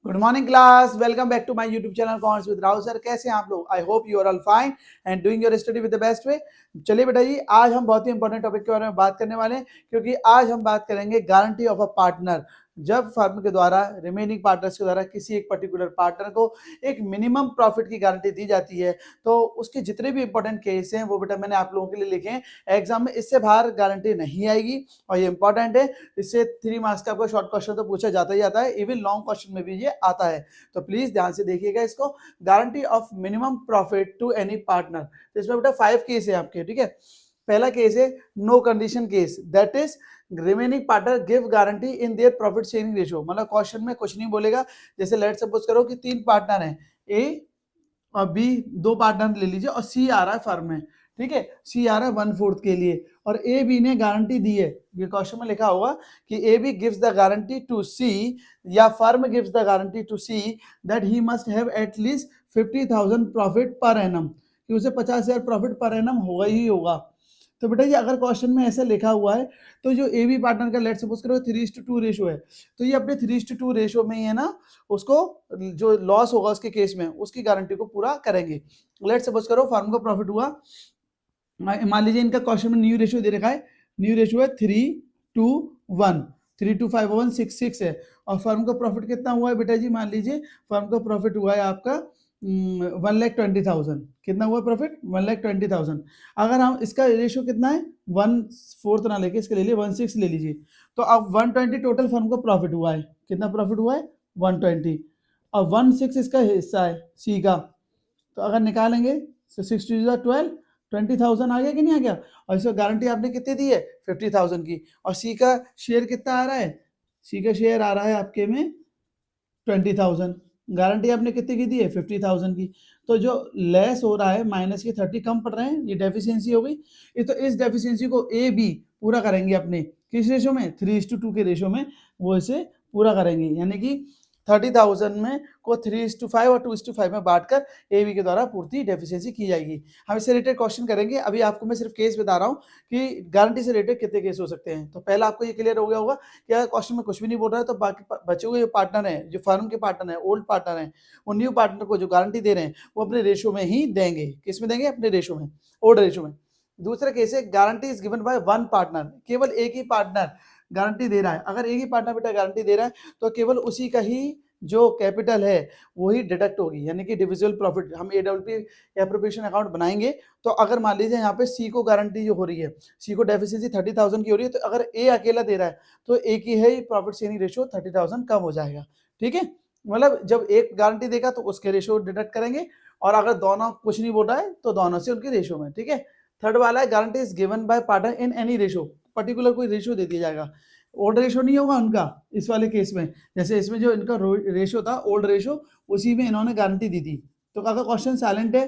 Good morning class, welcome back to my YouTube channel commerce with Rahul sir. कैसे हैं आप लोग? I hope you are all fine and doing your study with the best way. चलिए बेटा जी, आज हम बहुत ही इंपॉर्टेंट टॉपिक के बारे में बात करने वाले हैं, क्योंकि आज हम बात करेंगे गारंटी ऑफ अ पार्टनर। जब फर्म के द्वारा रिमेनिंग पार्टनर्स के द्वारा किसी एक पर्टिकुलर पार्टनर को एक मिनिमम प्रॉफिट की गारंटी दी जाती है, तो उसके जितने भी इंपॉर्टेंट केस हैं वो बेटा मैंने आप लोगों के लिए लिखे हैं। एग्जाम में इससे बाहर गारंटी नहीं आएगी और ये इंपॉर्टेंट है। इससे 3 मार्क्स का आपको शॉर्ट क्वेश्चन तो पूछा जाता ही आता है, इवन लॉन्ग क्वेश्चन में भी ये आता है। तो प्लीज ध्यान से देखिएगा इसको। Guarantee of minimum profit to any partner, तो इसमें बेटा 5 केस है आपके, ठीक है। पहला केस है no condition case, that is remaining partner give guarantee in their profit sharing ratio. मतलब क्वेश्चन में कुछ नहीं बोलेगा। जैसे लेट सपोज करो कि 3 पार्टनर हैं, ए और बी, 2 पार्टनर ले लीजिए और सी आ रहा है फर्म में, ठीक है। सी आ रहा है 1/4 के लिए और ए बी ने गारंटी दी है। ये क्वेश्चन में लिखा होगा कि A B gives the guarantee to C, या firm gives the guarantee to C that he must have at least 50,000 profit per annum, कि उसे 50,000 प्रॉफिट पर एनम होगा ही होगा। तो बेटा ये अगर क्वेश्चन में ऐसा लिखा हुआ है, तो जो ए बी पार्टनर का लेट सपोज करो 3:2 रेशो है, तो ये अपने 3:2 रेशो में ही है ना, उसको जो लॉस होगा उसके केस में उसकी गारंटी को पूरा करेंगे। लेट सपोज करो फर्म को प्रॉफिट हुआ, मान लीजिए इनका क्वेश्चन में न्यू रेशियो दे रखा है, न्यू रेशियो है 3:1, 3:2:5:1:6:6 है, और फर्म का प्रॉफिट कितना हुआ है बेटा जी? मान लीजिए फर्म का प्रॉफिट हुआ है आपका 1,20,000। कितना हुआ प्रॉफिट? 1,20,000। अगर हम इसका रेशियो कितना है, 1/4 ना लेके इसके ले लिए 1/6 ले लीजिए, तो अब 120 टोटल फर्म को प्रॉफिट हुआ है। कितना प्रॉफिट हुआ है? 120, और 1/6 इसका हिस्सा है सी का। तो अगर निकालेंगे तो 6 2 12, 20,000 आ गया कि नहीं आ गया? और इसको गारंटी आपने कितनी दी है? 50,000 की। और सी का शेयर कितना आ रहा है? सी का शेयर आ रहा है आपके में 20,000। गारंटी आपने कितने की दी है? 50,000 की। तो जो लेस हो रहा है माइनस के 30 कम पड़ रहे हैं, ये डेफिशिएंसी हो गई। ये तो इस डेफिशिएंसी को ए बी पूरा करेंगे अपने किस रेशो में? 3:2 के रेशो में वो इसे पूरा करेंगे, यानी कि 30,000 में को 3:5 और 2:5 में बांटकर ए बी के द्वारा पूर्ति डेफिशिएंसी की जाएगी। हम इससे रिलेटेड क्वेश्चन करेंगे। अभी आपको मैं सिर्फ केस बता रहा हूँ कि गारंटी से रिलेटेड कितने केस हो सकते हैं। तो पहला आपको ये क्लियर हो गया होगा कि अगर क्वेश्चन में कुछ भी नहीं बोल रहा है, तो बाकी बचे हुए पार्टनर हैं, जो फर्म के पार्टनर हैं, ओल्ड पार्टनर हैं, वो न्यू पार्टनर को जो गारंटी दे रहे हैं वो अपने रेशो में ही देंगे। किस में देंगे? अपने रेशो में, ओल्ड रेशो में। दूसरा केस है guarantee is given by one partner, केवल एक ही पार्टनर गारंटी दे रहा है। अगर एक ही पार्टनर बेटा गारंटी दे रहा है, तो केवल उसी का ही जो कैपिटल है वही डिडक्ट होगी, यानी कि डिविजिबल प्रॉफिट। हम एडब्ल्यूपी एप्रोप्रिएशन अकाउंट बनाएंगे, तो अगर मान लीजिए यहाँ पे सी को गारंटी जो हो रही है, सी को डेफिशिएंसी 30,000 की हो रही है, तो अगर ए अकेला दे रहा है तो ए की है प्रॉफिट शेयरिंग रेशियो 30,000 कम हो जाएगा, ठीक है। मतलब जब एक गारंटी देगा तो उसके रेशियो डिडक्ट करेंगे, और अगर दोनों कुछ नहीं बोल रहा है तो दोनों से उनके रेशियो में, ठीक है। थर्ड वाला है guarantee is given by partner in any ratio, particular कोई रेशियो दे दिया जाएगा। ओल्ड रेशियो नहीं होगा उनका इस वाले केस में, जैसे इसमें जो इनका रेशियो था ओल्ड रेशियो, उसी में इन्होंने गारंटी दी थी। तो अगर क्वेश्चन साइलेंट है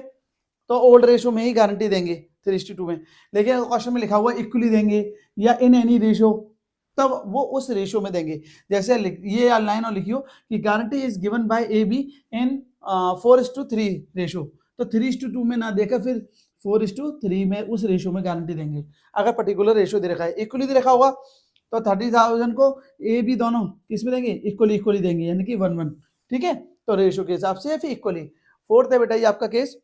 तो ओल्ड रेशियो में ही गारंटी देंगे 3:2 में, लेकिन अगर क्वेश्चन में लिखा हुआ इक्वली देंगे या इन एनी रेशियो, तब वो उस रेशियो में देंगे। जैसे ये लाइन और लिखियो कि guarantee is given by A be in 4:3 ratio, तो 3:2 में ना देकर फिर 4:3 में उस रेशियो में गारंटी देंगे। अगर पर्टिकुलर रेशियो दे रखा है, इक्वली दे रखा होगा, तो 30,000 को ए बी दोनों किस में देंगे? इक्वली देंगे, यानी कि 1:1, ठीक है। तो रेशियो के हिसाब से फिर इक्वली। फोर्थ है बेटा ये आपका case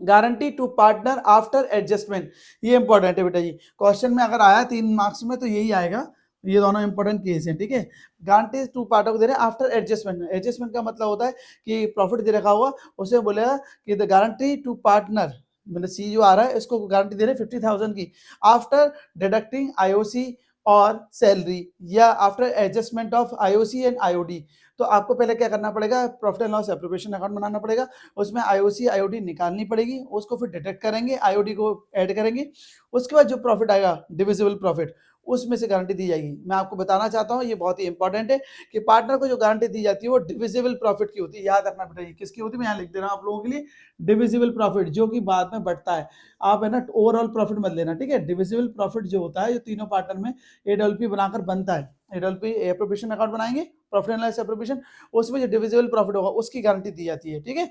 guarantee to partner after adjustment. ये इंपॉर्टेंट है बेटा जी, क्वेश्चन में अगर आया 3 मार्क्स में तो यही आएगा। ये दोनों इंपॉर्टेंट केस हैं, ठीक है। गारंटी टू पार्टनर को दे रहे हैं आफ्टर एडजस्टमेंट। एडजस्टमेंट का मतलब होता है कि प्रॉफिट दे रखा हुआ, उसे बोलेगा कि द गारंटी टू पार्टनर, मतलब सी जो आ रहा है इसको गारंटी दे रहे हैं 50,000 की, आफ्टर डिडक्टिंग आईओसी और सैलरी, या after adjustment of IOC and IOD. तो आपको पहले क्या करना पड़ेगा? Profit and loss appropriation account बनाना पड़ेगा, उसमें आईओसी आईओडी निकालनी पड़ेगी, उसको फिर डिडक्ट करेंगे, आईओडी को ऐड करेंगे, उसके बाद जो प्रॉफिट आएगा डिविजिबल प्रॉफिट, उसमें से गारंटी दी जाएगी। मैं आपको बताना चाहता हूँ, ये बहुत ही इंपॉर्टेंट है कि पार्टनर को जो गारंटी दी जाती है वो डिविजिबल प्रॉफिट की होती है। याद रखना बेटा, ये किसकी होती है? मैं यहाँ लिख दे रहा हूँ आप लोगों के लिए, डिविजिबल प्रॉफिट, जो कि बाद में बढ़ता है। आप है ना ओवरऑल प्रॉफिट मत लेना, ठीक है। डिविजिबल प्रॉफिट जो होता है, जो तीनों पार्टनर में एडब्ल्यूपी बनाकर बनता है, एडब्ल्यूपी एप्रोप्रिएशन अकाउंट बनाएंगे, प्रॉफिट एंड लॉस एप्रोप्रिएशन, उसमें जो डिविजिबल प्रॉफिट होगा उसकी गारंटी दी जाती है, ठीक है।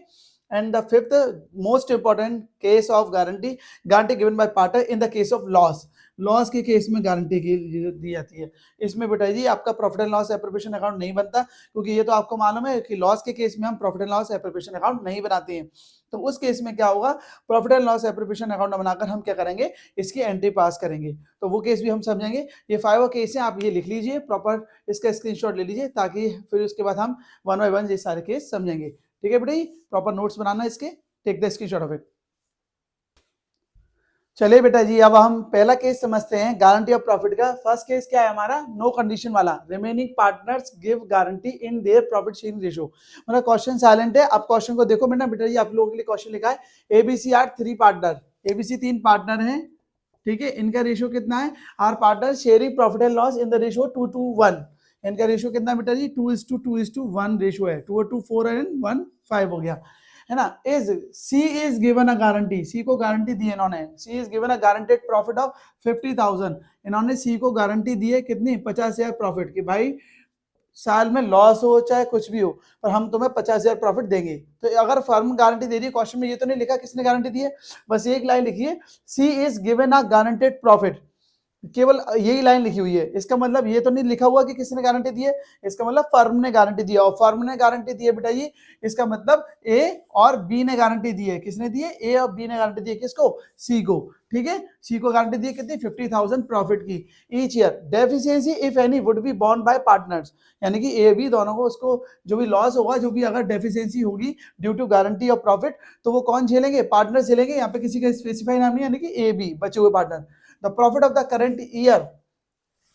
And the fifth most important case of guarantee, guarantee given by partner in the case of loss. Loss के केस में गारंटी दी जाती है। इसमें बेटा जी आपका profit and loss appropriation account नहीं बनता, क्योंकि ये तो आपको मालूम है कि लॉस के केस में हम profit and loss appropriation account नहीं बनाते हैं। तो उस केस में क्या होगा, profit and loss appropriation account बनाकर हम क्या करेंगे, इसकी एंट्री पास करेंगे। तो वो केस भी हम समझेंगे। ये 5 केस है, आप ये लिख लीजिए प्रॉपर, इसका स्क्रीनशॉट ले लीजिए, ताकि फिर उसके बाद हम 1 बाय 1 ये सारे केस समझेंगे। ठीक है बेटा जी, प्रॉपर नोट्स बनाना इसके, take the screenshot of it. चलिए बेटा जी, अब हम पहला केस समझते हैं गारंटी ऑफ प्रॉफिट का। फर्स्ट केस क्या है हमारा, नो कंडीशन वाला, remaining partners give guarantee in their profit sharing ratio. मतलब क्वेश्चन साइलेंट है, आप क्वेश्चन को देखो बेटा जी, आप लोगों के लिए क्वेश्चन लिखा है ABC are 3 partner, ABC 3 partner हैं, ठीक है। इनका रेशियो कितना है, are partner sharing profit and loss in the ratio 2:1। इनका रेशियो कितना बेटा जी, 2:2:1 रेशियो है, 2:4 एंड 1:5 हो गया, है ना। Is C is given a guarantee, C को गारंटी दी इन्होंने, C is given a guaranteed profit of 50,000। इन्होंने सी को गारंटी दी है कितनी, 50,000 प्रॉफिट की। भाई साल में लॉस हो चाहे कुछ भी हो, पर हम तुम्हें 50,000 प्रॉफिट देंगे। तो अगर फर्म गारंटी दे रही है, क्वेश्चन में ये तो नहीं लिखा किसने गारंटी दी है, बस एक लाइन लिखी है, C is given a guaranteed profit, केवल यही लाइन लिखी हुई है। इसका मतलब ये तो नहीं लिखा हुआ कि किसने गारंटी दी है, इसका मतलब फर्म ने गारंटी दी है। और फर्म ने गारंटी दी है बेटा जी, इसका मतलब ए और बी ने गारंटी दी है। किसने दी है, ए और बी ने गारंटी दी है, किसको, सी को, ठीक है। सी को गारंटी दी है कितनी, 50,000 प्रॉफिट की each year. Deficiency if any would be borne by partners, यानी कि ए बी दोनों को, उसको जो भी लॉस होगा, जो भी अगर डेफिशिएंसी होगी due to guarantee of profit, तो वो कौन झेलेंगे, पार्टनर झेलेंगे। यहाँ पे किसी का स्पेसिफाई नाम नहीं, यानी कि ए बी बचे हुए partner. The profit of the current year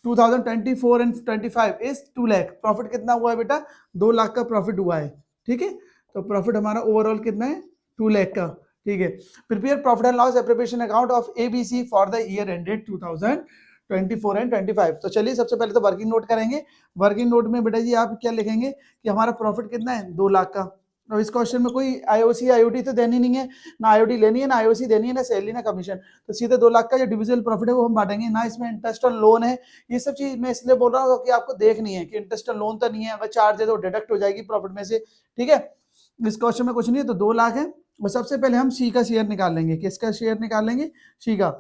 2024 and 25 is 2 lakh. Profit कितना हुआ है बेटा, 2 लाख का प्रॉफिट हुआ है, ठीक है। तो प्रॉफिट हमारा ओवरऑल कितना है, 2 लाख का, ठीक है। Prepare profit and loss appropriation account of ABC for the year ended 2024 and 25। तो चलिए सबसे पहले तो वर्किंग नोट करेंगे। वर्किंग नोट में बेटा जी आप क्या लिखेंगे कि हमारा प्रॉफिट कितना है, 2 लाख का। अब इस क्वेश्चन में कोई आईओसी आईओटी तो देनी नहीं है, ना आईओटी लेनी है, ना आईओसी देनी है, ना सैलरी, ना कमीशन। तो सीधे 2 लाख का जो डिविजिबल प्रॉफिट है वो हम बांटेंगे। ना इसमें इंटरेस्ट और लोन है, ये सब चीज मैं इसलिए बोल रहा हूँ कि आपको देखनी है कि इंटरेस्ट और लोन तो नहीं है, अगर चार्ज है तो डिडक्ट हो जाएगी प्रॉफिट में से, ठीक है। इस क्वेश्चन में कुछ नहीं है, तो 2 लाख है। और सबसे पहले हम सी का शेयर निकाल लेंगे। किसका शेयर निकाल लेंगे, सी का,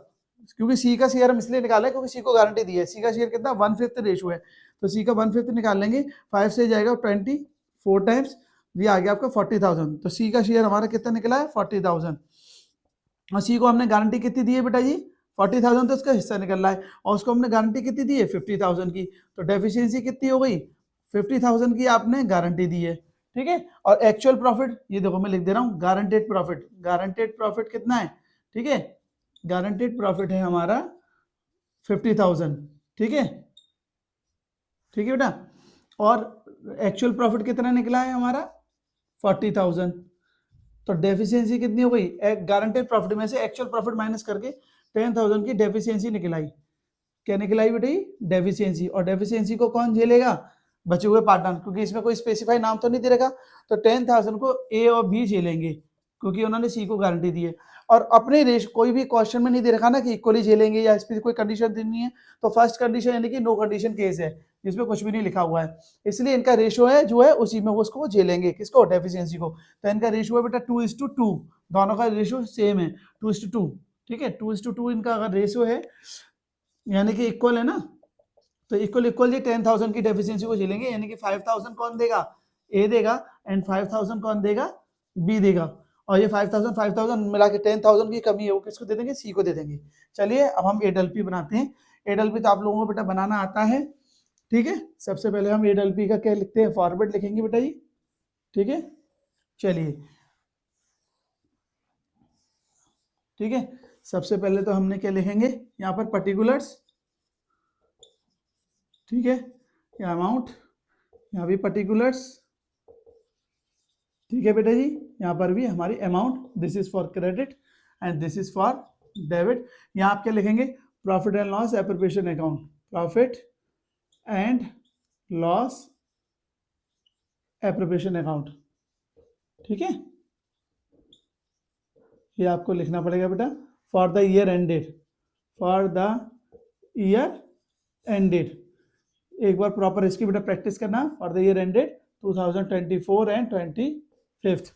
क्योंकि सी का शेयर हम इसलिए निकालें क्योंकि सी को गारंटी दी है। सी का शेयर कितना, 1/5 रेशियो है, तो सी का 1/5 निकाल लेंगे। 5 से जाएगा 24 टाइम्स, ये आ गया आपका 40,000। तो सी का शेयर हमारा कितना निकला है, 40,000। और सी को हमने गारंटी कितनी दी है बेटा जी, 40,000, तो उसका हिस्सा निकल रहा है। और उसको हमने गारंटी कितनी दी है, 50,000 की। तो डेफिशिएंसी कितनी हो गई, 50,000 की आपने गारंटी दी है, ठीक है। और एक्चुअल प्रॉफिट ये देखो मैं लिख दे रहा हूँ, गारंटेड प्रॉफिट, गारंटेड प्रॉफिट कितना है, ठीक है। गारंटेड प्रॉफिट है हमारा 50,000, ठीक है, ठीक है बेटा। और एक्चुअल प्रॉफिट कितना निकला है हमारा, 40,000। तो डेफिशिएंसी कितनी हो गई, गारंटेड प्रॉफिट में से एक्चुअल प्रॉफिट माइनस करके 10,000 की डेफिशिएंसी निकलाई। क्या निकलाई बेटा, डेफिशिएंसी। और डेफिशिएंसी को कौन झेलेगा, बचे हुए पार्टनर, क्योंकि इसमें कोई स्पेसिफाई नाम तो नहीं दे रखा। तो 10,000 को ए और बी झेलेंगे, क्योंकि उन्होंने सी को गारंटी दी है। और अपने रेश कोई भी क्वेश्चन में नहीं दे रखा ना कि इक्वली झेलेंगे या इस पर कोई कंडीशन नहीं है। तो फर्स्ट कंडीशन यानी कि नो कंडीशन केस है, जिसमें कुछ भी नहीं लिखा हुआ है, इसलिए इनका रेशियो है जो है उसी में वो उसको झेलेंगे, किसको, डेफिशिएंसी को। तो इनका रेशियो है बेटा 2:2, दोनों का रेशियो सेम है, 2:2, ठीक है। 2:2 इनका अगर रेशियो है, यानी कि इक्वल है ना, तो इक्वल इक्वल ये 10,000 की डेफिशिएंसी को झेलेंगे। यानी कि 5,000 कौन देगा, ए देगा, एंड 5,000 कौन देगा, बी देगा। और ये 5,000 मिला के 10,000 की कमी है, वो किसको दे देंगे, सी को दे देंगे। चलिए अब हम एडल्पी बनाते हैं। एडल्पी तो आप लोगों को बेटा बनाना आता है, ठीक है। सबसे पहले हम एडल्पी का क्या लिखते हैं, फॉर्मेट लिखेंगे बेटा जी, ठीक है। चलिए ठीक है, सबसे पहले तो हमने क्या लिखेंगे, यहाँ पर पर्टिकुलर्स, ठीक है, या अमाउंट, यहाँ भी पर्टिकुलर्स, ठीक है बेटा जी। यहाँ पर भी हमारी amount, this is for credit and this is for debit. यहाँ आप क्या लिखेंगे, profit and loss appropriation account, profit and loss appropriation account, ठीक है। ये आपको लिखना पड़ेगा बेटा, for the year ended, for the year ended. एक बार प्रॉपर इसकी बेटा प्रैक्टिस करना, for the year ended 2024 and 25।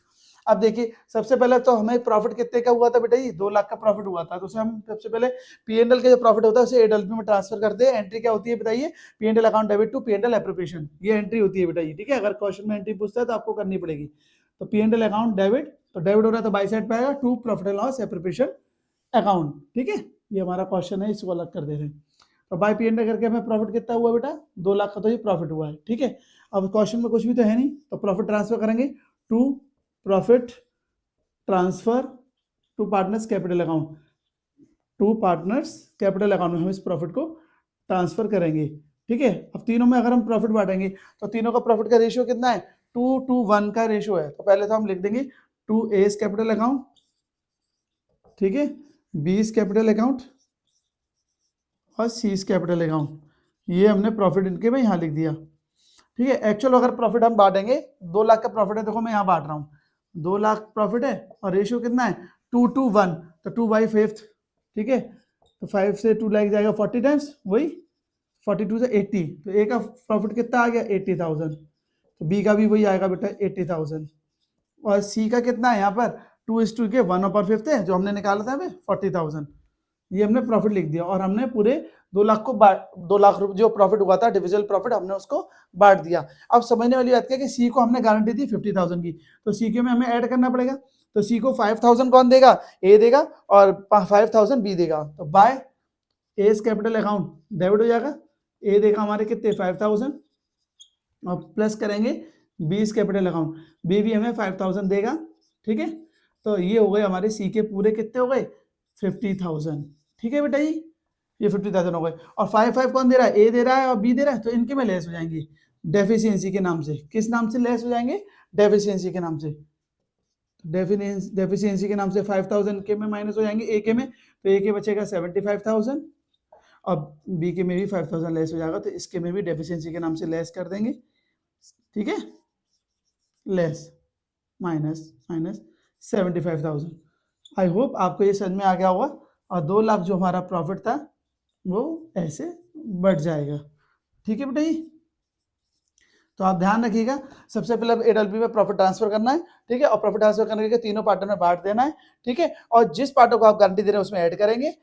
अब देखिए सबसे पहले तो हमें प्रॉफिट कितने का हुआ था बेटा, ये 2 लाख का प्रॉफिट हुआ था, तो उसे हम सबसे पहले पी&एल का जो प्रॉफिट होता है उसे एडल्पी में ट्रांसफर करते हैं। एंट्री क्या होती है बताइए, P&L account debit to P&L appropriation, ये एंट्री होती है बेटा ये, ठीक है। अगर क्वेश्चन में एंट्री पूछता है तो आपको करनी पड़ेगी। तो पी&एल अकाउंट डेबिट, तो डेबिट हो रहा है तो बाई साइड पे आएगा to profit and loss appropriation account, ठीक है। ये हमारा क्वेश्चन है, इसको अलग कर दे रहे हैं। तो बाय पी&एल करके हमें प्रॉफिट कितना हुआ बेटा, 2 लाख का तो ये प्रॉफिट हुआ है, ठीक है। अब क्वेश्चन में कुछ भी तो है नहीं, तो प्रॉफिट ट्रांसफर करेंगे to profit transfer to partners capital account, to partners capital account में हम इस प्रॉफिट को ट्रांसफर करेंगे, ठीक है। अब तीनों में अगर हम प्रॉफिट बांटेंगे तो तीनों का प्रॉफिट का रेशियो कितना है, 2:1 का रेशियो है। तो पहले तो हम लिख देंगे 2 एस कैपिटल अकाउंट, ठीक है, बीस कैपिटल अकाउंट और सीज कैपिटल अकाउंट, ये हमने प्रॉफिट इनके में यहाँ लिख दिया, ठीक है। एक्चुअल अगर प्रॉफिट हम बांटेंगे, 2 लाख का प्रॉफिट है, देखो मैं यहाँ बांट रहा हूँ, 2 लाख प्रॉफिट है और रेशियो कितना है 2:1, तो 2/5, ठीक है। तो 5 से 2 लग जाएगा 40 टाइम्स, वही 42 से 80, तो ए का प्रॉफिट कितना आ गया 80,000, तो बी का भी वही आएगा बेटा 80,000, और सी का कितना है यहाँ पर 2:1 के 1/5 है जो हमने निकाला था हमें 40,000, ये हमने प्रॉफिट लिख दिया। और हमने पूरे 2 लाख को 2 लाख जो प्रॉफिट हुआ था डिविजिबल प्रॉफिट, हमने उसको बांट दिया। अब समझने वाली बात क्या है कि सी को हमने गारंटी दी 50,000 की, तो सी के में हमें ऐड करना पड़ेगा। तो सी को 5,000 कौन देगा, ए देगा, और 5,000 बी देगा। तो by S capital account debit हो जाएगा, ए देगा हमारे कितने 5,000, और प्लस करेंगे बीस कैपिटल अकाउंट, बी भी हमें 5,000 देगा, ठीक है। तो ये हो गए हमारे सी के पूरे कितने हो गए 50,000, ठीक है बेटा ये 50,000 हो गए। और 5 कौन दे रहा है, ए दे रहा है और बी दे रहा है, तो इनके में लेस हो जाएंगे डेफिशिएंसी के नाम से। किस नाम से लेस हो जाएंगे, डेफिशिएंसी के नाम से। डेफिशिएंसी के नाम से 5,000 के में माइनस हो जाएंगे ए के में, तो ए के बचेगा 75,000, और बी के में भी 5,000 लेस हो जाएगा, तो इसके में भी डेफिशिएंसी के नाम से लेस कर देंगे, ठीक है, लेस माइनस 75,000। आई होप आपको ये समझ में आ गया होगा, और 2 लाख जो हमारा प्रॉफिट था वो ऐसे बढ़ जाएगा, ठीक है बेटा ये। तो आप ध्यान रखिएगा, सबसे पहले एडल्पी में प्रॉफिट ट्रांसफर करना है, ठीक है, और प्रॉफिट ट्रांसफर करने के तीनों पार्टनर में बांट देना है, ठीक है। और जिस पार्टनर को आप गारंटी दे रहे हैं उसमें ऐड करेंगे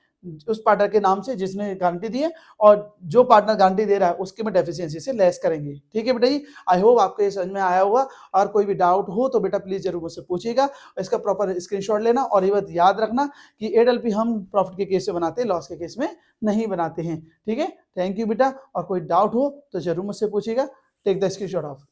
उस पार्टनर के नाम से जिसने गारंटी दी है, और जो पार्टनर गारंटी दे रहा है उसके में डेफिशिएंसी से लेस करेंगे, ठीक है बेटा जी। आई होप आपको ये समझ में आया होगा, और कोई भी डाउट हो तो बेटा प्लीज जरूर मुझसे पूछिएगा, इसका प्रॉपर स्क्रीनशॉट लेना, और ये बात याद रखना कि एडल्पी हम प्रॉफिट के केस में बनाते हैं, लॉस के केस में नहीं बनाते हैं, ठीक है। थैंक यू बेटा, और कोई डाउट हो तो जरूर मुझसे पूछिएगा। Take the screenshot of.